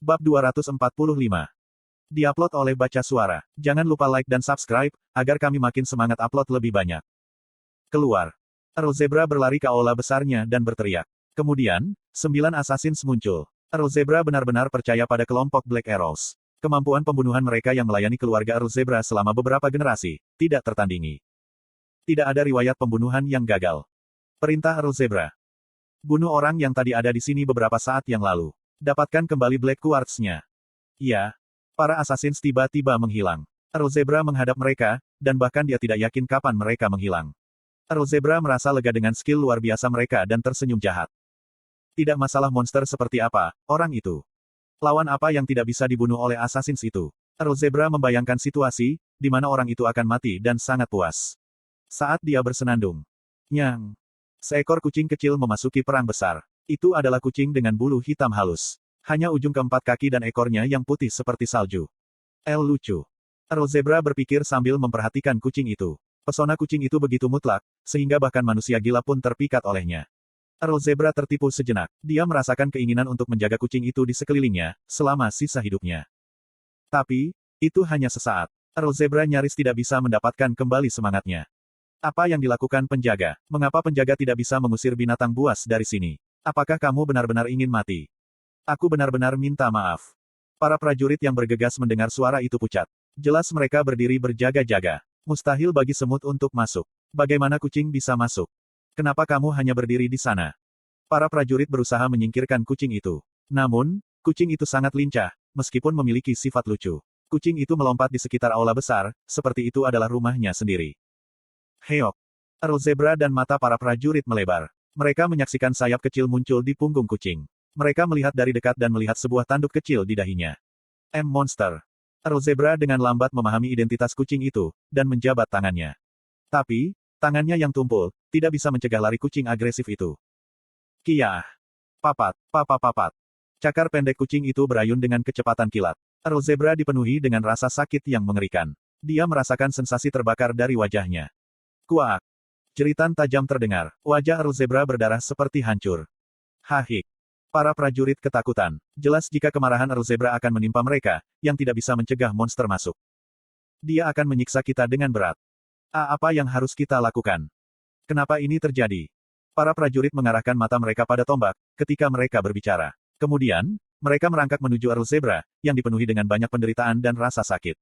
Bab 245. Diupload oleh Baca Suara. Jangan lupa like dan subscribe, agar kami makin semangat upload lebih banyak. Keluar. Earl Zebra berlari ke aula besarnya dan berteriak. Kemudian, 9 assassins muncul. Earl Zebra benar-benar percaya pada kelompok Black Arrows. Kemampuan pembunuhan mereka yang melayani keluarga Earl Zebra selama beberapa generasi, tidak tertandingi. Tidak ada riwayat pembunuhan yang gagal. Perintah Earl Zebra. Bunuh orang yang tadi ada di sini beberapa saat yang lalu. Dapatkan kembali Black Quartz-nya. Ya. Para assassins tiba-tiba menghilang. Earl Zebra menghadap mereka, dan bahkan dia tidak yakin kapan mereka menghilang. Earl Zebra merasa lega dengan skill luar biasa mereka dan tersenyum jahat. Tidak masalah monster seperti apa, orang itu. Lawan apa yang tidak bisa dibunuh oleh assassins itu. Earl Zebra membayangkan situasi, di mana orang itu akan mati dan sangat puas. Saat dia bersenandung. Nyang. Seekor kucing kecil memasuki perang besar. Itu adalah kucing dengan bulu hitam halus. Hanya ujung keempat kaki dan ekornya yang putih seperti salju. Lucu. Earl Zebra berpikir sambil memperhatikan kucing itu. Pesona kucing itu begitu mutlak, sehingga bahkan manusia gila pun terpikat olehnya. Earl Zebra tertipu sejenak. Dia merasakan keinginan untuk menjaga kucing itu di sekelilingnya, selama sisa hidupnya. Tapi, itu hanya sesaat. Earl Zebra nyaris tidak bisa mendapatkan kembali semangatnya. Apa yang dilakukan penjaga? Mengapa penjaga tidak bisa mengusir binatang buas dari sini? Apakah kamu benar-benar ingin mati? Aku benar-benar minta maaf. Para prajurit yang bergegas mendengar suara itu pucat. Jelas mereka berdiri berjaga-jaga. Mustahil bagi semut untuk masuk. Bagaimana kucing bisa masuk? Kenapa kamu hanya berdiri di sana? Para prajurit berusaha menyingkirkan kucing itu. Namun, kucing itu sangat lincah, meskipun memiliki sifat lucu. Kucing itu melompat di sekitar aula besar, seperti itu adalah rumahnya sendiri. Heok. Earl Zebra dan mata para prajurit melebar. Mereka menyaksikan sayap kecil muncul di punggung kucing. Mereka melihat dari dekat dan melihat sebuah tanduk kecil di dahinya. Monster. Earl Zebra dengan lambat memahami identitas kucing itu, dan menjabat tangannya. Tapi, tangannya yang tumpul, tidak bisa mencegah lari kucing agresif itu. Kiyah. Papat, papat. Cakar pendek kucing itu berayun dengan kecepatan kilat. Earl Zebra dipenuhi dengan rasa sakit yang mengerikan. Dia merasakan sensasi terbakar dari wajahnya. Kuak. Jeritan tajam terdengar. Wajah Earl Zebra berdarah seperti hancur. Hahik. Para prajurit ketakutan. Jelas jika kemarahan Earl Zebra akan menimpa mereka, yang tidak bisa mencegah monster masuk. Dia akan menyiksa kita dengan berat. Apa yang harus kita lakukan? Kenapa ini terjadi? Para prajurit mengarahkan mata mereka pada tombak, ketika mereka berbicara. Kemudian, mereka merangkak menuju Earl Zebra, yang dipenuhi dengan banyak penderitaan dan rasa sakit.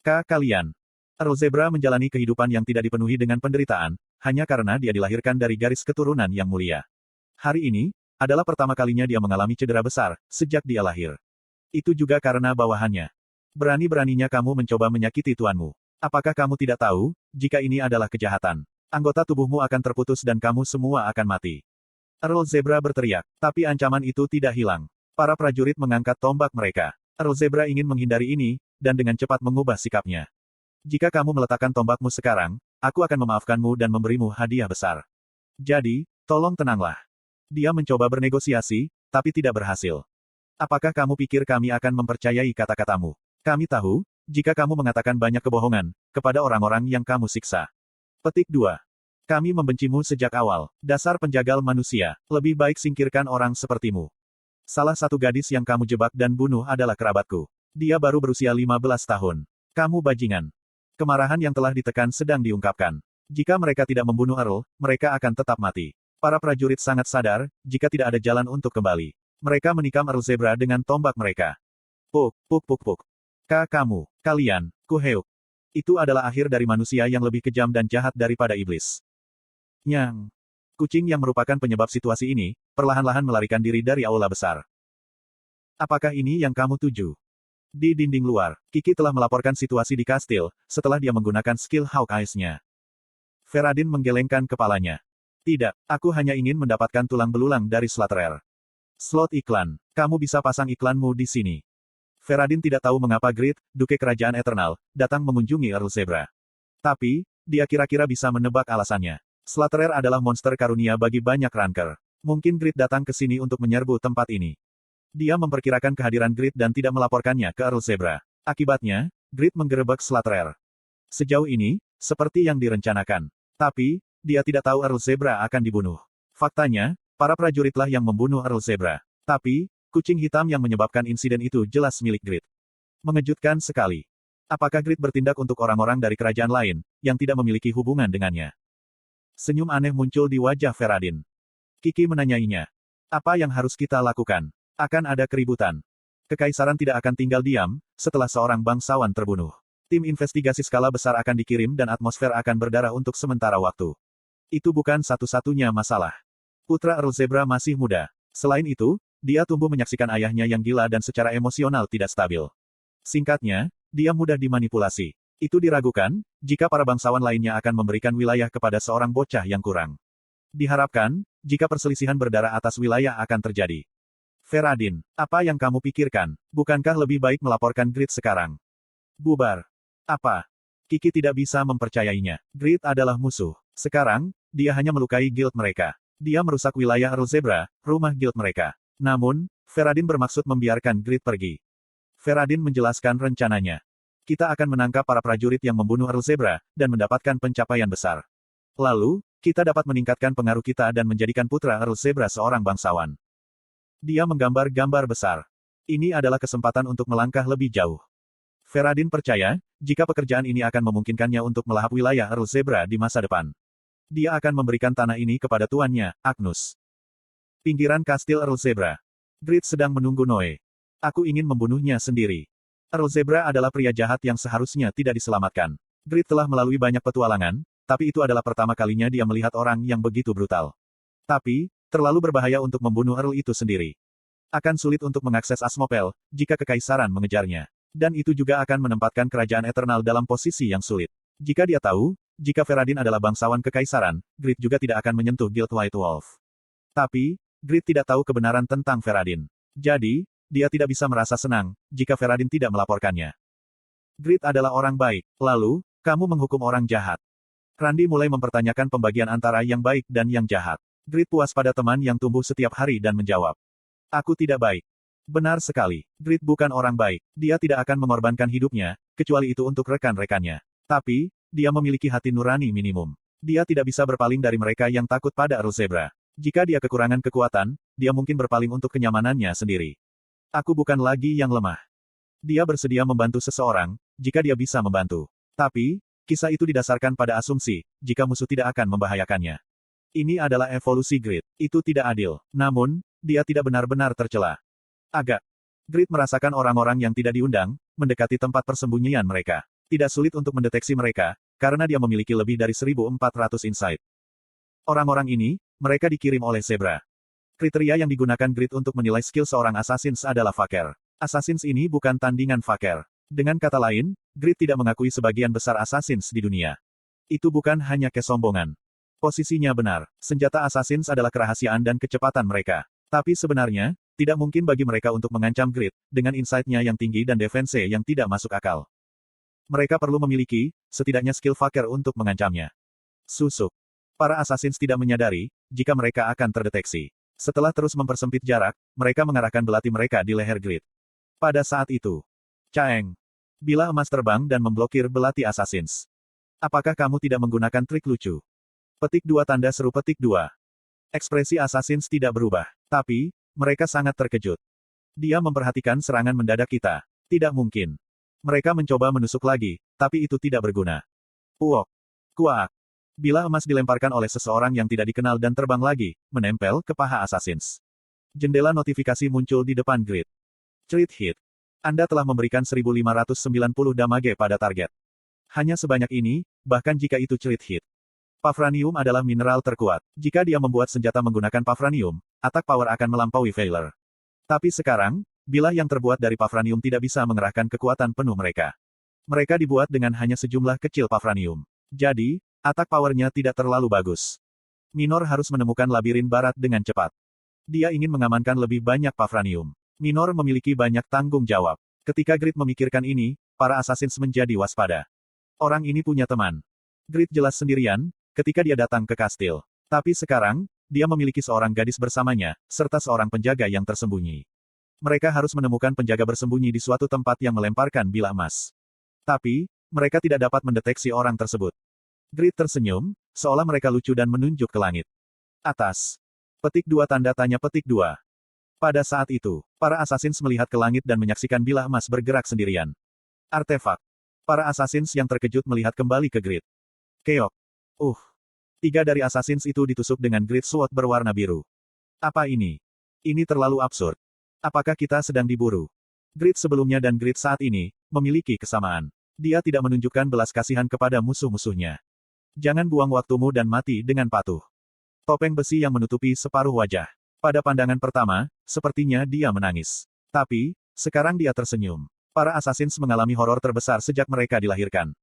Kalian. Earl Zebra menjalani kehidupan yang tidak dipenuhi dengan penderitaan, hanya karena dia dilahirkan dari garis keturunan yang mulia. Hari ini, adalah pertama kalinya dia mengalami cedera besar, sejak dia lahir. Itu juga karena bawahannya. Berani-beraninya kamu mencoba menyakiti tuanmu. Apakah kamu tidak tahu, jika ini adalah kejahatan? Anggota tubuhmu akan terputus dan kamu semua akan mati. Earl Zebra berteriak, tapi ancaman itu tidak hilang. Para prajurit mengangkat tombak mereka. Earl Zebra ingin menghindari ini, dan dengan cepat mengubah sikapnya. Jika kamu meletakkan tombakmu sekarang, aku akan memaafkanmu dan memberimu hadiah besar. Jadi, tolong tenanglah. Dia mencoba bernegosiasi, tapi tidak berhasil. Apakah kamu pikir kami akan mempercayai kata-katamu? Kami tahu, jika kamu mengatakan banyak kebohongan, kepada orang-orang yang kamu siksa. Petik 2. Kami membencimu sejak awal, dasar penjagal manusia, lebih baik singkirkan orang sepertimu. Salah satu gadis yang kamu jebak dan bunuh adalah kerabatku. Dia baru berusia 15 tahun. Kamu bajingan. Kemarahan yang telah ditekan sedang diungkapkan. Jika mereka tidak membunuh Earl, mereka akan tetap mati. Para prajurit sangat sadar, jika tidak ada jalan untuk kembali. Mereka menikam Earl Zebra dengan tombak mereka. Puk. Kalian, Kuheuk. Itu adalah akhir dari manusia yang lebih kejam dan jahat daripada iblis. Nyang. Kucing yang merupakan penyebab situasi ini, perlahan-lahan melarikan diri dari aula besar. Apakah ini yang kamu tuju? Di dinding luar, Kiki telah melaporkan situasi di kastil, setelah dia menggunakan skill Hawk Eyes-nya. Feradin menggelengkan kepalanya. Tidak, aku hanya ingin mendapatkan tulang belulang dari Slatterer. Slot iklan. Kamu bisa pasang iklanmu di sini. Feradin tidak tahu mengapa Grid, Duke Kerajaan Eternal, datang mengunjungi Earl Zebra. Tapi, dia kira-kira bisa menebak alasannya. Slatterer adalah monster karunia bagi banyak ranker. Mungkin Grid datang ke sini untuk menyerbu tempat ini. Dia memperkirakan kehadiran Grid dan tidak melaporkannya ke Earl Zebra. Akibatnya, Grid menggerebek Slatterer. Sejauh ini, seperti yang direncanakan. Tapi, dia tidak tahu Earl Zebra akan dibunuh. Faktanya, para prajuritlah yang membunuh Earl Zebra. Tapi, Kucing hitam yang menyebabkan insiden itu jelas milik Grid. Mengejutkan sekali. Apakah Grid bertindak untuk orang-orang dari kerajaan lain, yang tidak memiliki hubungan dengannya? Senyum aneh muncul di wajah Feradin. Kiki menanyainya. Apa yang harus kita lakukan? Akan ada keributan. Kekaisaran tidak akan tinggal diam, setelah seorang bangsawan terbunuh. Tim investigasi skala besar akan dikirim dan atmosfer akan berdarah untuk sementara waktu. Itu bukan satu-satunya masalah. Putra Earl Zebra masih muda. Selain itu, dia tumbuh menyaksikan ayahnya yang gila dan secara emosional tidak stabil. Singkatnya, dia mudah dimanipulasi. Itu diragukan, jika para bangsawan lainnya akan memberikan wilayah kepada seorang bocah yang kurang. Diharapkan, jika perselisihan berdarah atas wilayah akan terjadi. Feradin, apa yang kamu pikirkan? Bukankah lebih baik melaporkan Grid sekarang? Bubar. Apa? Kiki tidak bisa mempercayainya. Grid adalah musuh. Sekarang, dia hanya melukai guild mereka. Dia merusak wilayah Earl Zebra, rumah guild mereka. Namun, Feradin bermaksud membiarkan Grid pergi. Feradin menjelaskan rencananya. Kita akan menangkap para prajurit yang membunuh Earl Zebra, dan mendapatkan pencapaian besar. Lalu, kita dapat meningkatkan pengaruh kita dan menjadikan putra Earl Zebra seorang bangsawan. Dia menggambar gambar besar. Ini adalah kesempatan untuk melangkah lebih jauh. Feradin percaya, jika pekerjaan ini akan memungkinkannya untuk melahap wilayah Earl Zebra di masa depan. Dia akan memberikan tanah ini kepada tuannya, Agnus. Pinggiran kastil Earl Zebra. Grid sedang menunggu Noe. Aku ingin membunuhnya sendiri. Earl Zebra adalah pria jahat yang seharusnya tidak diselamatkan. Grid telah melalui banyak petualangan, tapi itu adalah pertama kalinya dia melihat orang yang begitu brutal. Tapi, terlalu berbahaya untuk membunuh Earl itu sendiri. Akan sulit untuk mengakses Asmopel, jika kekaisaran mengejarnya. Dan itu juga akan menempatkan kerajaan Eternal dalam posisi yang sulit. Jika dia tahu, jika Feradin adalah bangsawan kekaisaran, Grid juga tidak akan menyentuh Guild White Wolf. Tapi, Grid tidak tahu kebenaran tentang Feradin. Jadi, dia tidak bisa merasa senang, jika Feradin tidak melaporkannya. Grid adalah orang baik, lalu, kamu menghukum orang jahat. Randy mulai mempertanyakan pembagian antara yang baik dan yang jahat. Grid puas pada teman yang tumbuh setiap hari dan menjawab. Aku tidak baik. Benar sekali. Grid bukan orang baik. Dia tidak akan mengorbankan hidupnya, kecuali itu untuk rekan-rekannya. Tapi, dia memiliki hati nurani minimum. Dia tidak bisa berpaling dari mereka yang takut pada Earl Zebra. Jika dia kekurangan kekuatan, dia mungkin berpaling untuk kenyamanannya sendiri. Aku bukan lagi yang lemah. Dia bersedia membantu seseorang, jika dia bisa membantu. Tapi, kisah itu didasarkan pada asumsi, jika musuh tidak akan membahayakannya. Ini adalah evolusi Grid. Itu tidak adil. Namun, dia tidak benar-benar tercela. Agak. Grid merasakan orang-orang yang tidak diundang, mendekati tempat persembunyian mereka. Tidak sulit untuk mendeteksi mereka, karena dia memiliki lebih dari 1.400 insight. Orang-orang ini, mereka dikirim oleh Zebra. Kriteria yang digunakan Grid untuk menilai skill seorang Assassins adalah Faker. Assassins ini bukan tandingan Faker. Dengan kata lain, Grid tidak mengakui sebagian besar Assassins di dunia. Itu bukan hanya kesombongan. Posisinya benar. Senjata Assassins adalah kerahasiaan dan kecepatan mereka. Tapi sebenarnya, tidak mungkin bagi mereka untuk mengancam Grid, dengan insight-nya yang tinggi dan defense yang tidak masuk akal. Mereka perlu memiliki, setidaknya skill Faker untuk mengancamnya. Susuk. Para Assassins tidak menyadari, jika mereka akan terdeteksi. Setelah terus mempersempit jarak, mereka mengarahkan belati mereka di leher Grid. Pada saat itu, Caeng. Bilah emas terbang dan memblokir belati Assassins. Apakah kamu tidak menggunakan trik lucu? Petik 2 tanda seru petik 2. Ekspresi Assassins tidak berubah. Tapi, mereka sangat terkejut. Dia memperhatikan serangan mendadak kita. Tidak mungkin. Mereka mencoba menusuk lagi, tapi itu tidak berguna. Uok. Kuak. Bilah emas dilemparkan oleh seseorang yang tidak dikenal dan terbang lagi, menempel ke paha Assassins. Jendela notifikasi muncul di depan Grid. Crit hit. Anda telah memberikan 1590 damage pada target. Hanya sebanyak ini, bahkan jika itu crit hit. Pafranium adalah mineral terkuat. Jika dia membuat senjata menggunakan pafranium, attack power akan melampaui failure. Tapi sekarang, bilah yang terbuat dari pafranium tidak bisa mengerahkan kekuatan penuh mereka. Mereka dibuat dengan hanya sejumlah kecil pafranium. Jadi, attack power-nya tidak terlalu bagus. Minor harus menemukan labirin barat dengan cepat. Dia ingin mengamankan lebih banyak pafranium. Minor memiliki banyak tanggung jawab. Ketika Grid memikirkan ini, para Assassins menjadi waspada. Orang ini punya teman. Grid jelas sendirian, ketika dia datang ke kastil. Tapi sekarang, dia memiliki seorang gadis bersamanya, serta seorang penjaga yang tersembunyi. Mereka harus menemukan penjaga bersembunyi di suatu tempat yang melemparkan bilah emas. Tapi, mereka tidak dapat mendeteksi orang tersebut. Grid tersenyum, seolah mereka lucu dan menunjuk ke langit. Atas. Petik 2 tanda tanya petik 2. Pada saat itu, Para asasins melihat ke langit dan menyaksikan bilah emas bergerak sendirian. Artefak. Para asasins yang terkejut melihat kembali ke grid. Keok. Tiga dari asasins itu ditusuk dengan grid sword berwarna biru. Apa ini? Ini terlalu absurd. Apakah kita sedang diburu? Grid sebelumnya dan grid saat ini memiliki kesamaan. Dia tidak menunjukkan belas kasihan kepada musuh-musuhnya. Jangan buang waktumu dan mati dengan patuh. Topeng besi yang menutupi separuh wajah. Pada pandangan pertama, sepertinya dia menangis. Tapi, sekarang dia tersenyum. Para asasins mengalami horor terbesar sejak mereka dilahirkan.